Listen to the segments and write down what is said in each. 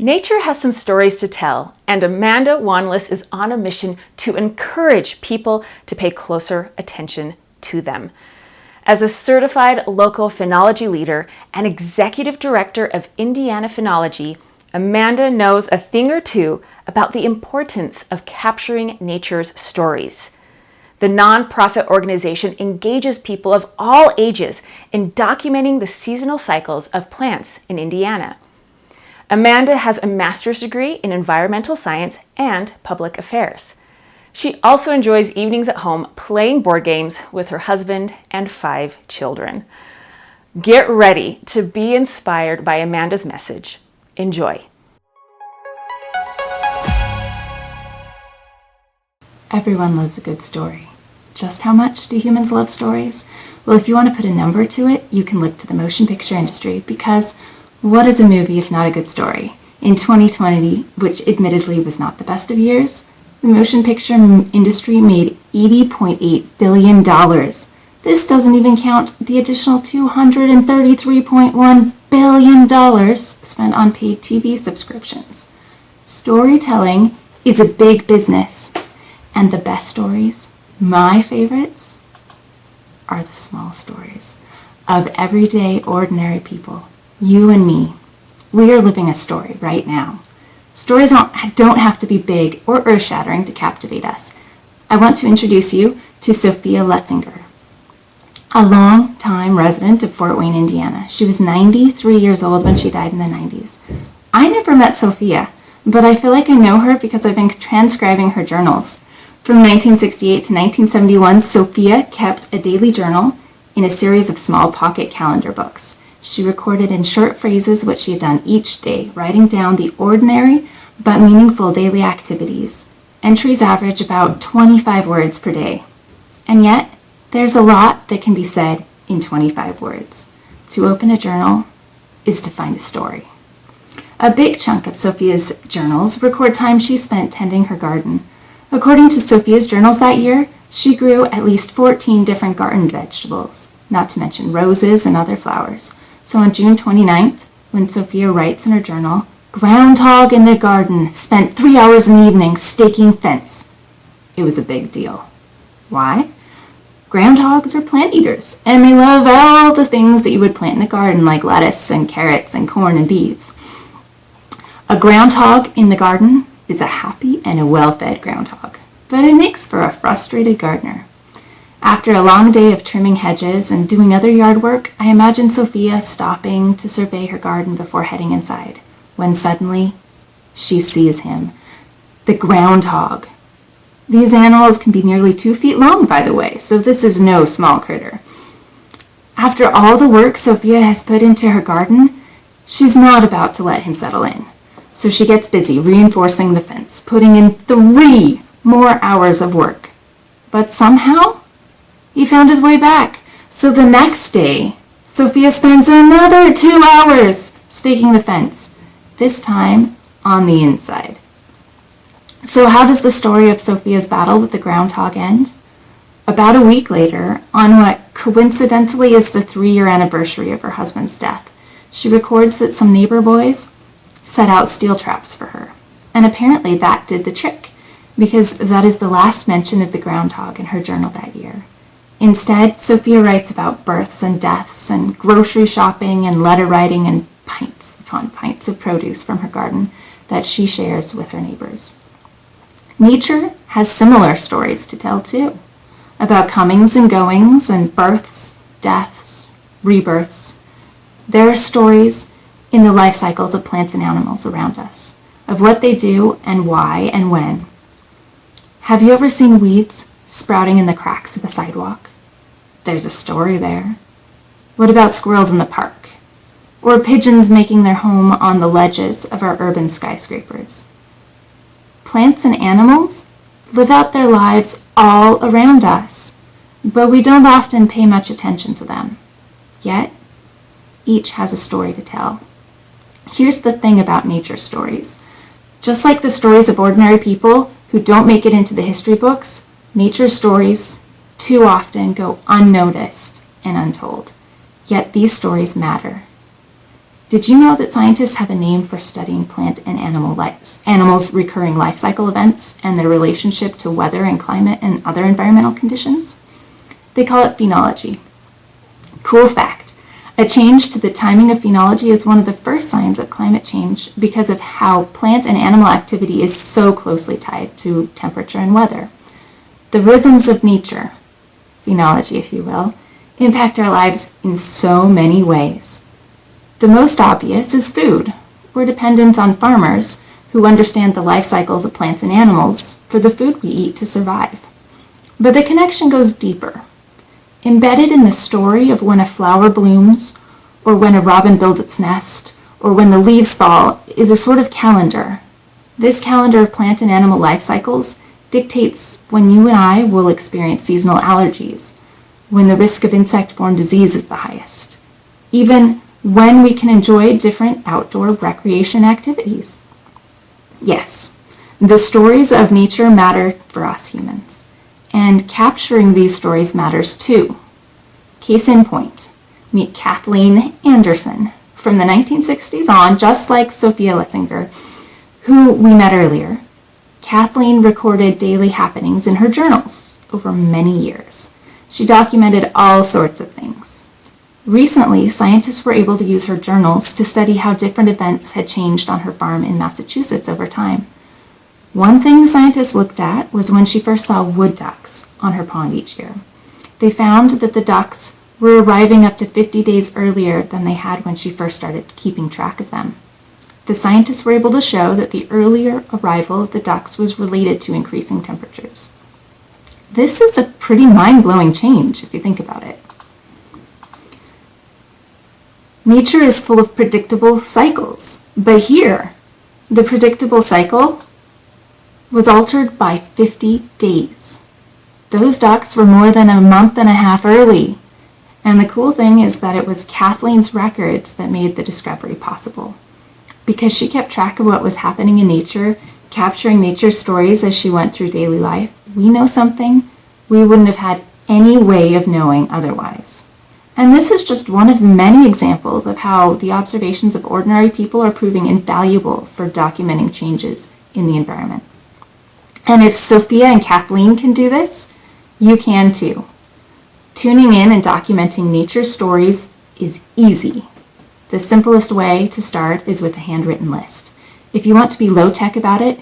Nature has some stories to tell, and Amanda Wanlass is on a mission to encourage people to pay closer attention to them. As a certified local phenology leader and executive director of Indiana Phenology, Amanda knows a thing or two about the importance of capturing nature's stories. The nonprofit organization engages people of all ages in documenting the seasonal cycles of plants in Indiana. Amanda has a master's degree in environmental science and public affairs. She also enjoys evenings at home playing board games with her husband and 5 children. Get ready to be inspired by Amanda's message. Enjoy. Everyone loves a good story. Just how much do humans love stories? Well, if you want to put a number to it, you can look to the motion picture industry, because what is a movie if not a good story? In 2020, which admittedly was not the best of years, the motion picture industry made $80.8 billion. This doesn't even count the additional $233.1 billion spent on paid TV subscriptions. Storytelling is a big business, and the best stories, my favorites, are the small stories of everyday, ordinary people. You and me. We are living a story right now. Stories don't have to be big or earth-shattering to captivate us. I want to introduce you to Sophia Letzinger, a long-time resident of Fort Wayne, Indiana. She was 93 years old when she died in the 90s. I never met Sophia, but I feel like I know her because I've been transcribing her journals. From 1968 to 1971, Sophia kept a daily journal in a series of small pocket calendar books. She recorded in short phrases what she had done each day, writing down the ordinary but meaningful daily activities. Entries average about 25 words per day. And yet, there's a lot that can be said in 25 words. To open a journal is to find a story. A big chunk of Sophia's journals record time she spent tending her garden. According to Sophia's journals that year, she grew at least 14 different garden vegetables, not to mention roses and other flowers. So on June 29th, when Sophia writes in her journal, "Groundhog in the garden spent 3 hours in the evening staking fence." It was a big deal. Why? Groundhogs are plant eaters, and they love all the things that you would plant in a garden, like lettuce and carrots and corn and beets. A groundhog in the garden is a happy and a well-fed groundhog, but it makes for a frustrated gardener. After a long day of trimming hedges and doing other yard work, I imagine Sophia stopping to survey her garden before heading inside, when suddenly she sees him, the groundhog. These animals can be nearly 2 feet long, by the way, so this is no small critter. After all the work Sophia has put into her garden, she's not about to let him settle in. So she gets busy reinforcing the fence, putting in 3 more hours of work. But somehow, he found his way back. So the next day, Sophia spends another 2 hours staking the fence, this time on the inside. So how does the story of Sophia's battle with the groundhog end? About a week later, on what coincidentally is the 3-year anniversary of her husband's death, she records that some neighbor boys set out steel traps for her. And apparently that did the trick, because that is the last mention of the groundhog in her journal that year. Instead, Sophia writes about births and deaths and grocery shopping and letter writing and pints upon pints of produce from her garden that she shares with her neighbors. Nature has similar stories to tell too, about comings and goings and births, deaths, rebirths. There are stories in the life cycles of plants and animals around us, of what they do and why and when. Have you ever seen weeds sprouting in the cracks of a sidewalk? There's a story there. What about squirrels in the park? Or pigeons making their home on the ledges of our urban skyscrapers? Plants and animals live out their lives all around us, but we don't often pay much attention to them. Yet, each has a story to tell. Here's the thing about nature stories. Just like the stories of ordinary people who don't make it into the history books, nature stories too often go unnoticed and untold. Yet these stories matter. Did you know that scientists have a name for studying plant and animals' recurring life cycle events and their relationship to weather and climate and other environmental conditions? They call it phenology. Cool fact, a change to the timing of phenology is one of the first signs of climate change because of how plant and animal activity is so closely tied to temperature and weather. The rhythms of nature, phenology if you will, impact our lives in so many ways. The most obvious is food. We're dependent on farmers who understand the life cycles of plants and animals for the food we eat to survive. But the connection goes deeper. Embedded in the story of when a flower blooms, or when a robin builds its nest, or when the leaves fall, is a sort of calendar. This calendar of plant and animal life cycles dictates when you and I will experience seasonal allergies, when the risk of insect-borne disease is the highest, even when we can enjoy different outdoor recreation activities. Yes, the stories of nature matter for us humans, and capturing these stories matters too. Case in point, meet Kathleen Anderson. From the 1960s on, just like Sophia Letzinger, who we met earlier, Kathleen recorded daily happenings in her journals over many years. She documented all sorts of things. Recently, scientists were able to use her journals to study how different events had changed on her farm in Massachusetts over time. One thing the scientists looked at was when she first saw wood ducks on her pond each year. They found that the ducks were arriving up to 50 days earlier than they had when she first started keeping track of them. The scientists were able to show that the earlier arrival of the ducks was related to increasing temperatures. This is a pretty mind-blowing change if you think about it. Nature is full of predictable cycles, but here, the predictable cycle was altered by 50 days. Those ducks were more than a month and a half early, and the cool thing is that it was Kathleen's records that made the discovery possible. Because she kept track of what was happening in nature, capturing nature's stories as she went through daily life, we know something we wouldn't have had any way of knowing otherwise. And this is just one of many examples of how the observations of ordinary people are proving invaluable for documenting changes in the environment. And if Sophia and Kathleen can do this, you can too. Tuning in and documenting nature's stories is easy. The simplest way to start is with a handwritten list. If you want to be low-tech about it,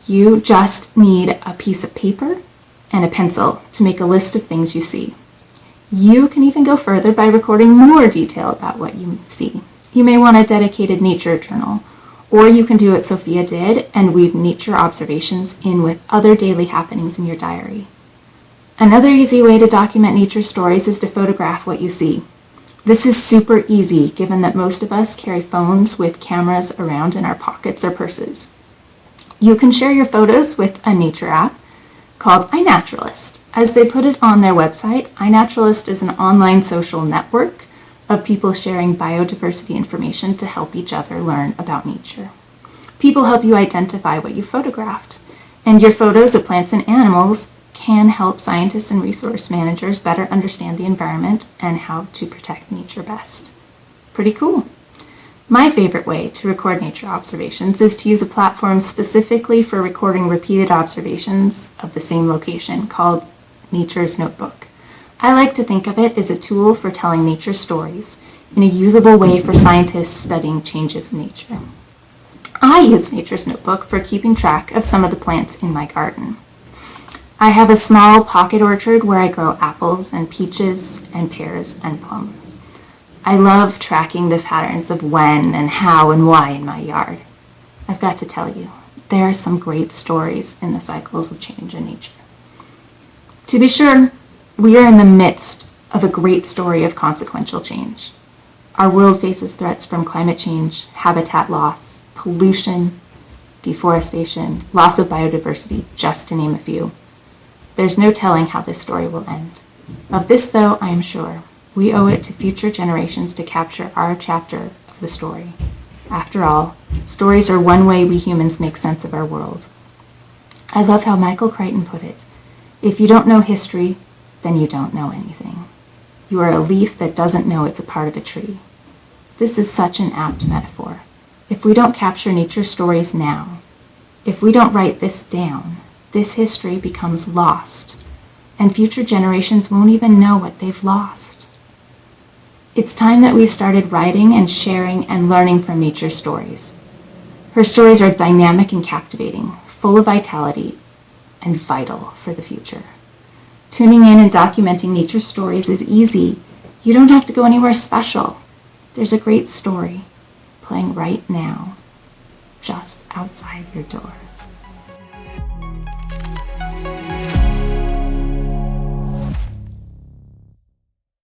you just need a piece of paper and a pencil to make a list of things you see. You can even go further by recording more detail about what you see. You may want a dedicated nature journal, or you can do what Sophia did and weave nature observations in with other daily happenings in your diary. Another easy way to document nature stories is to photograph what you see. This is super easy given that most of us carry phones with cameras around in our pockets or purses. You can share your photos with a nature app called iNaturalist. As they put it on their website, iNaturalist is an online social network of people sharing biodiversity information to help each other learn about nature. People help you identify what you photographed, and your photos of plants and animals can help scientists and resource managers better understand the environment and how to protect nature best. Pretty cool. My favorite way to record nature observations is to use a platform specifically for recording repeated observations of the same location called Nature's Notebook. I like to think of it as a tool for telling nature stories in a usable way for scientists studying changes in nature. I use Nature's Notebook for keeping track of some of the plants in my garden. I have a small pocket orchard where I grow apples and peaches and pears and plums. I love tracking the patterns of when and how and why in my yard. I've got to tell you, there are some great stories in the cycles of change in nature. To be sure, we are in the midst of a great story of consequential change. Our world faces threats from climate change, habitat loss, pollution, deforestation, loss of biodiversity, just to name a few. There's no telling how this story will end. Of this, though, I am sure. We owe it to future generations to capture our chapter of the story. After all, stories are one way we humans make sense of our world. I love how Michael Crichton put it. If you don't know history, then you don't know anything. You are a leaf that doesn't know it's a part of a tree. This is such an apt metaphor. If we don't capture nature's stories now, if we don't write this down, this history becomes lost, and future generations won't even know what they've lost. It's time that we started writing and sharing and learning from nature's stories. Her stories are dynamic and captivating, full of vitality, and vital for the future. Tuning in and documenting nature's stories is easy. You don't have to go anywhere special. There's a great story playing right now, just outside your door.